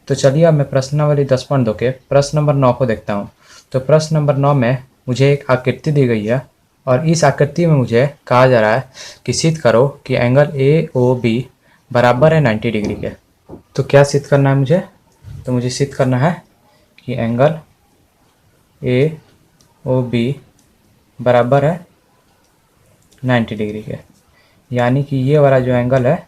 तो चलिए अब मैं प्रश्नावली 10.2 के प्रश्न नंबर 9 को देखता हूँ। तो प्रश्न नंबर 9 में मुझे एक आकृति दी गई है और इस आकृति में मुझे कहा जा रहा है कि सिद्ध करो कि एंगल ए ओ बी बराबर है 90 डिग्री के। तो क्या सिद्ध करना है मुझे? तो मुझे सिद्ध करना है कि एंगल ए ओ बी बराबर है 90 डिग्री के, यानी कि ये वाला जो एंगल है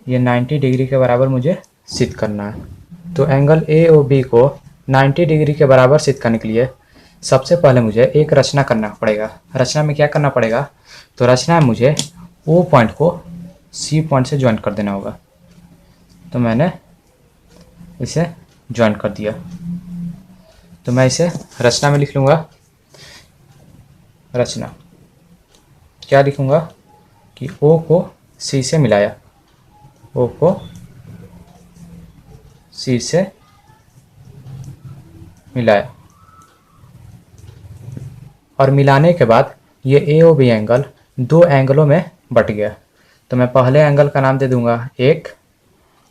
ये 90 डिग्री के बराबर मुझे सिद्ध करना है। तो एंगल ए ओ बी को 90 डिग्री के बराबर सिद्ध करने के लिए सबसे पहले मुझे एक रचना करना पड़ेगा। रचना में क्या करना पड़ेगा? तो रचना में मुझे ओ पॉइंट को सी पॉइंट से ज्वाइन कर देना होगा। तो मैंने इसे ज्वाइन कर दिया। तो मैं इसे रचना में लिख लूँगा। रचना क्या लिखूँगा कि ओ को सी से मिलाया, ओ को सी से मिलाया और मिलाने के बाद ये ए ओ बी एंगल दो एंगलों में बट गया। तो मैं पहले एंगल का नाम दे दूंगा 1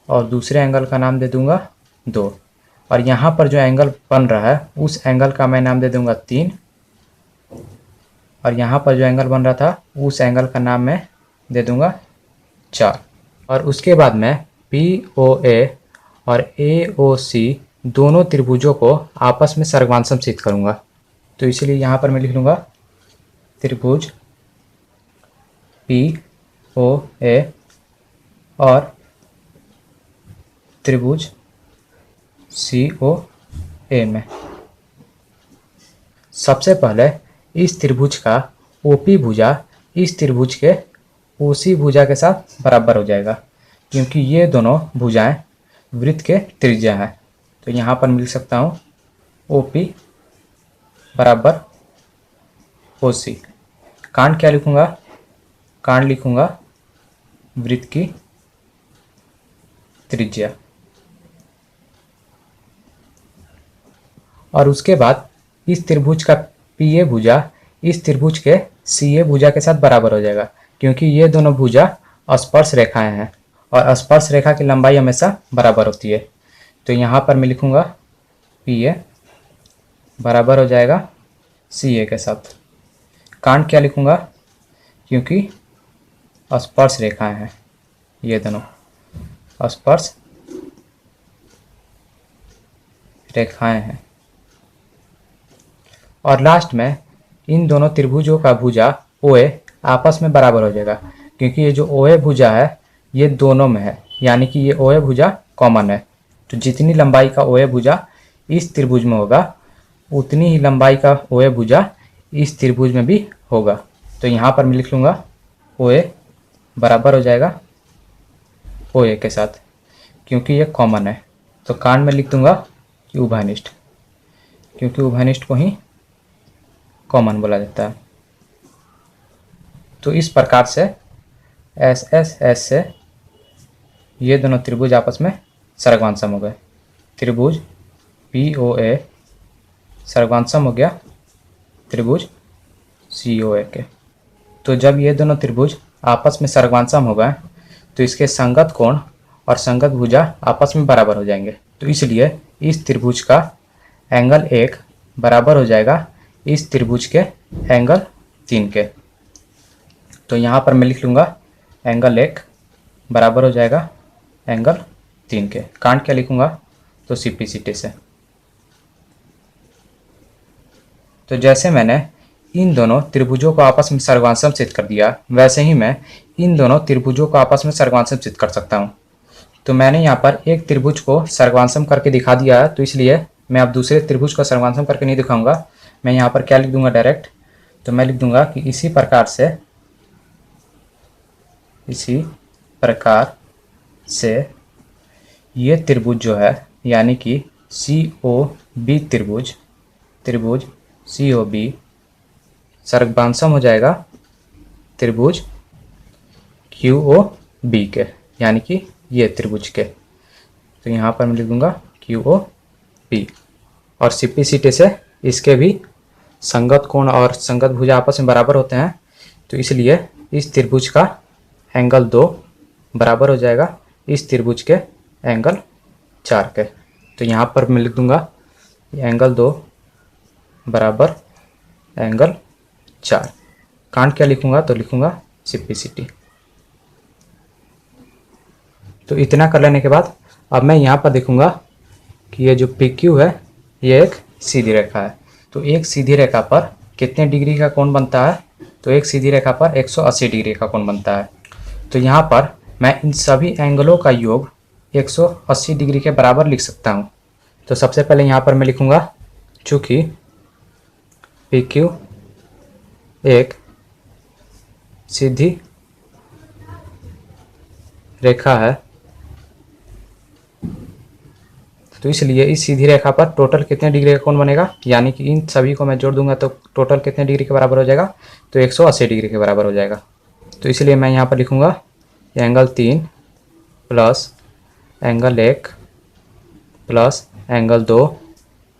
और दूसरे एंगल का नाम दे दूंगा 2, और यहाँ पर जो एंगल बन रहा है उस एंगल का मैं नाम दे दूंगा 3, और यहाँ पर जो एंगल बन रहा था उस एंगल का नाम मैं दे दूंगा 4। और उसके बाद मैं पी ओ ए और ए ओ सी दोनों त्रिभुजों को आपस में सर्गवांसम सिद्ध करूंगा। तो इसलिए यहाँ पर मैं लिख लूँगा त्रिभुज पी ओ ए और त्रिभुज सी ओ ए में सबसे पहले इस त्रिभुज का ओपी भुजा इस त्रिभुज के ओसी भुजा के साथ बराबर हो जाएगा, क्योंकि ये दोनों भुजाएं वृत्त के त्रिज्या हैं। तो यहाँ पर मिल सकता हूँ ओपी बराबर ओसी। कांड क्या लिखूँगा? कांड लिखूँगा वृत्त की त्रिज्या। और उसके बाद इस त्रिभुज का पी ए भुजा इस त्रिभुज के सी ए भुजा के साथ बराबर हो जाएगा, क्योंकि ये दोनों भुजा स्पर्श रेखाएं हैं और स्पर्श रेखा की लंबाई हमेशा बराबर होती है। तो यहाँ पर मैं लिखूँगा पी ए बराबर हो जाएगा सी ए के साथ। कांड क्या लिखूँगा? क्योंकि स्पर्श रेखाएं हैं, ये दोनों स्पर्श रेखाएं हैं। और लास्ट में इन दोनों त्रिभुजों का भुजा ओ ए आपस में बराबर हो जाएगा, क्योंकि ये जो ओ ए भुजा है ये दोनों में है, यानी कि ये ओ ए भुजा कॉमन है। तो जितनी लंबाई का ओ ए भुजा इस त्रिभुज में होगा उतनी ही लंबाई का ओ ए भुजा इस त्रिभुज में भी होगा। तो यहाँ पर मैं लिख लूँगा ओ ए बराबर हो जाएगा ओ ए के साथ, क्योंकि ये कॉमन है। तो कांड में लिख दूंगा कि उभयनिष्ठ, क्योंकि उभयनिष्ठ को ही कॉमन बोला जाता है। तो इस प्रकार से एस एस एस से ये दोनों त्रिभुज आपस में सर्गवांसम हो गए। त्रिभुज पी ओ ए सर्गवांसम हो गया त्रिभुज सी ओ ए के। तो जब ये दोनों त्रिभुज आपस में सर्गवांसम हो गए तो इसके संगत कोण और संगत भुजा आपस में बराबर हो जाएंगे। तो इसलिए इस त्रिभुज का एंगल 1 बराबर हो जाएगा इस त्रिभुज के एंगल 3 के। तो यहाँ पर मैं लिख लूँगा एंगल 1 बराबर हो जाएगा एंगल 3 के। कांड क्या लिखूँगा? तो सिंप्लिसिटी से। तो जैसे मैंने इन दोनों त्रिभुजों को आपस में सर्गवांसम सिद्ध कर दिया, वैसे ही मैं इन दोनों त्रिभुजों को आपस में सर्गवांसम सिद्ध कर सकता हूँ। तो मैंने यहाँ पर एक त्रिभुज को सर्गवांसम करके दिखा दिया है, तो इसलिए मैं अब दूसरे त्रिभुज को सर्गवांसम करके नहीं दिखाऊंगा। मैं यहाँ पर क्या लिख दूंगा डायरेक्ट? तो मैं लिख दूंगा कि इसी प्रकार से ये त्रिभुज जो है, यानी कि सी ओ बी त्रिभुज सी ओ बी सर्गवांसम हो जाएगा त्रिभुज क्यू ओ बी के, यानी कि ये त्रिभुज के। तो यहाँ पर मैं लिख दूंगा क्यू ओ बी। और सिंप्लिसिटी से इसके भी संगत कोण और संगत भुजा आपस में बराबर होते हैं, तो इसलिए इस त्रिभुज का एंगल 2 बराबर हो जाएगा इस त्रिभुज के एंगल 4 के। तो यहाँ पर मैं लिख दूंगा एंगल 2 बराबर एंगल 4। कांट क्या लिखूंगा, तो लिखूंगा सिंप्लिसिटी। तो इतना कर लेने के बाद अब मैं यहाँ पर देखूंगा कि ये जो पी क्यू है ये एक सीधी रेखा है। तो एक सीधी रेखा पर कितने डिग्री का कोण बनता है, तो एक सीधी रेखा पर 180 डिग्री का कोण बनता है। तो यहाँ पर मैं इन सभी एंगलों का योग 180 डिग्री के बराबर लिख सकता हूँ। तो सबसे पहले यहाँ पर मैं लिखूंगा, चूँकि पी क्यू एक सीधी रेखा है, तो इसलिए इस सीधी रेखा पर टोटल कितने डिग्री का कोण बनेगा, यानी कि इन सभी को मैं जोड़ दूंगा तो टोटल कितने डिग्री के बराबर हो जाएगा, तो 180 डिग्री के बराबर हो जाएगा। तो इसलिए मैं यहाँ पर लिखूंगा angle 3 plus angle 1 plus angle 2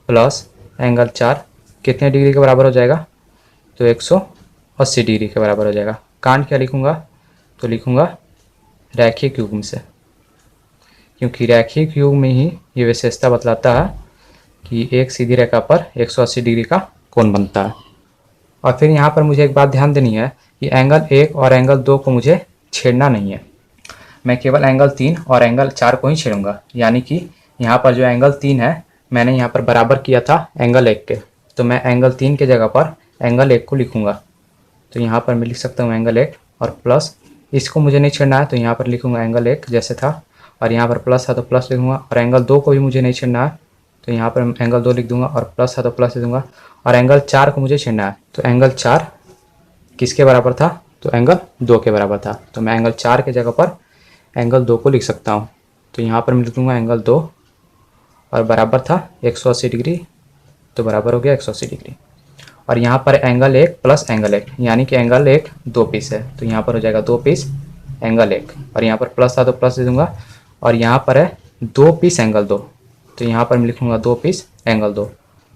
plus angle 4 कितने डिग्री के बराबर हो जाएगा, तो 180 डिग्री के बराबर हो जाएगा। कांट क्या लिखूंगा, तो लिखूंगा रैखिक युग्म से, क्योंकि रैखिक युग्म में ही ये विशेषता बतलाता है कि एक सीधी रेखा पर 180 डिग्री का कोण बनता है। और फिर यहाँ पर मुझे एक बात ध्यान देनी है कि एंगल 1 और एंगल 2 को मुझे छेड़ना नहीं है, मैं केवल एंगल 3 और एंगल 4 को ही छेड़ूंगा। यानी कि यहाँ पर जो एंगल 3 है मैंने यहाँ पर बराबर किया था एंगल 1 के, तो मैं एंगल 3 के जगह पर एंगल 1 को लिखूंगा। तो यहाँ पर मैं लिख सकता हूँ एंगल 1 और प्लस, इसको मुझे नहीं छेड़ना है तो यहाँ पर लिखूंगा एंगल 1 जैसे था, और यहाँ पर प्लस है तो प्लस लिखूंगा। और एंगल 2 को भी मुझे नहीं छेड़ना है तो यहाँ पर एंगल 2 लिख दूंगा, और प्लस है तो प्लस लिख दूंगा। और एंगल 4 को मुझे छेड़ना है, तो एंगल 4 किसके बराबर था, तो एंगल 2 के बराबर था। तो मैं एंगल 4 के जगह पर एंगल 2 को लिख सकता हूँ। तो यहाँ पर मैं लिख दूंगा एंगल 2 और बराबर था 180 डिग्री, तो बराबर हो गया 180 डिग्री। और यहाँ पर एंगल 1 प्लस एंगल 1, यानी कि एंगल 1 2 पीस है, तो यहाँ पर हो जाएगा 2 पीस एंगल 1, और यहाँ पर प्लस था तो प्लस दे दूंगा। और यहाँ पर है 2 पीस एंगल 2, तो यहाँ पर मैं लिखूंगा 2 पीस एंगल 2,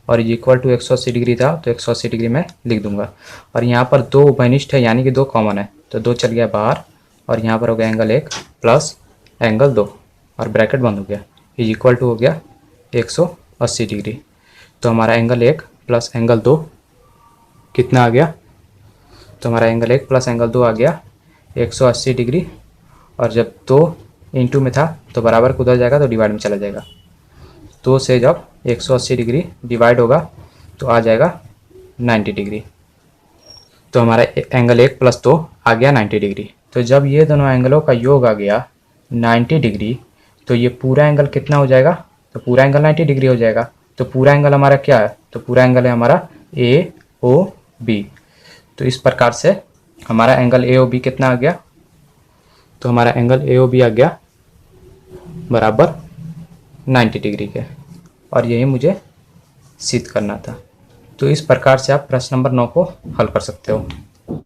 और ये इक्वल टू 180 डिग्री था तो 180 डिग्री में लिख दूंगा। और यहाँ पर 2 उभयनिष्ठ है यानी कि 2 कॉमन है, तो 2 चल गया बाहर, और यहाँ पर हो गया एंगल 1 प्लस एंगल 2, और ब्रैकेट बंद हो गया, ये इक्वल टू हो गया 180 डिग्री। तो हमारा एंगल 1 प्लस एंगल 2 कितना आ गया, तो हमारा एंगल 1 प्लस एंगल 2 आ गया 180 डिग्री। और जब 2 इंटू में था तो बराबर को उधर जाएगा तो डिवाइड में चला जाएगा। 2 से जब 180 डिग्री डिवाइड होगा तो आ जाएगा 90 डिग्री। तो हमारा एंगल 1 प्लस 2 आ गया 90 डिग्री। तो जब ये दोनों एंगलों का योग आ गया 90 डिग्री, तो ये पूरा एंगल कितना हो जाएगा, तो पूरा एंगल 90 डिग्री हो जाएगा। तो पूरा एंगल हमारा क्या है, तो पूरा एंगल है हमारा AOB। तो इस प्रकार से हमारा एंगल AOB कितना आ गया, तो हमारा एंगल AOB आ गया बराबर 90 डिग्री के, और यही मुझे सिद्ध करना था। तो इस प्रकार से आप प्रश्न नंबर 9 को हल कर सकते हो।